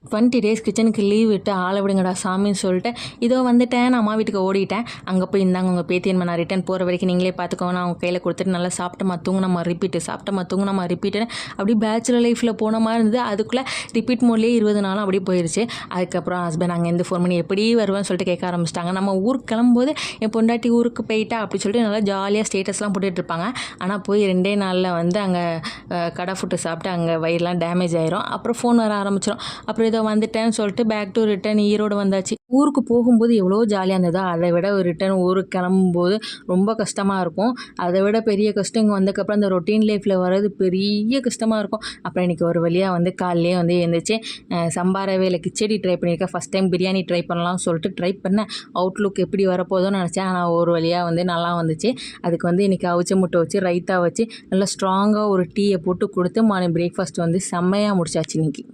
20 days கிச்சனுக்கு leave விட்டு ஆளை விடுங்கடா சாமின்னு சொல்லிட்டு இதோ வந்துட்டேன். நான் அம்மா வீட்டுக்கு ஓடிட்டேன். அங்கே போய் இருந்தாங்க உங்கள் பேத்தியன்மா, நான் ரிட்டன் போகிற வரைக்கும் நீங்களே பார்த்துக்கோங்க. நான் அவங்க கையில் கொடுத்துட்டு நல்லா சாப்பிட்டமா தூங்கினமா ரிப்பீட்டு அப்படி பேச்சுலர் லைஃப்பில் போன மாதிரி இருந்தது. அதுக்குள்ளே ரிப்பீட் மோட்லேயே 20 நாளும் அப்படியே போயிடுச்சு. அதுக்கப்புறம் ஹஸ்பண்ட் அங்கேருந்து ஃபோன் பண்ணி எப்படி வருவேன்னு சொல்லிட்டு கேட்க ஆரம்பிச்சிட்டாங்க. நம்ம ஊருக்கு கிளம்பும்போது என் பொண்டாட்டி ஊருக்கு போயிட்டா அப்படி சொல்லிட்டு நல்லா ஜாலியாக ஸ்டேட்டஸ்லாம் போட்டுட்ருப்பாங்க. ஆனால் போய் 2 நாளில் வந்து அங்கே கடை ஃபுட்டு சாப்பிட்டு அங்கே வயிறுலாம் டேமேஜ் ஆயிரும். அப்புறம் ஃபோன் வர ஆரம்பிச்சிடும். அப்புறம் ஏதோ வந்துட்டேன்னு சொல்லிட்டு பேக் டு ரிட்டன் ஈரோடு வந்தாச்சு. ஊருக்கு போகும்போது எவ்வளோ ஜாலியாக இருந்ததோ அதை விட ஒரு ரிட்டன் ஊருக்கு கிளம்பும்போது ரொம்ப கஷ்டமாக இருக்கும். அதை விட பெரிய கஷ்டம் இங்கே வந்ததுக்கப்புறம் அந்த ரொட்டீன் லைஃப்பில் வர்றது பெரிய கஷ்டமாக இருக்கும். அப்புறம் இன்றைக்கி ஒரு வழியாக வந்து காலையிலே வந்து எழுந்திரிச்சு சம்பா ரவையில் கிச்சடி ட்ரை பண்ணியிருக்கேன். ஃபஸ்ட் டைம் பிரியாணி ட்ரை பண்ணலாம்னு சொல்லிட்டு ட்ரை பண்ணேன். அவுட்லுக் எப்படி வரப்போதோன்னு நினச்சேன். ஆனால் ஒரு வழியாக வந்து நல்லா வந்துச்சு. அதுக்கு வந்து இன்றைக்கி அவிச்ச முட்டை வச்சு ரைத்தா வச்சு நல்லா ஸ்ட்ராங்காக ஒரு டீயை போட்டு கொடுத்து மார்னிங் பிரேக்ஃபாஸ்ட் வந்து செம்மையாக முடிச்சாச்சு இன்றைக்கி.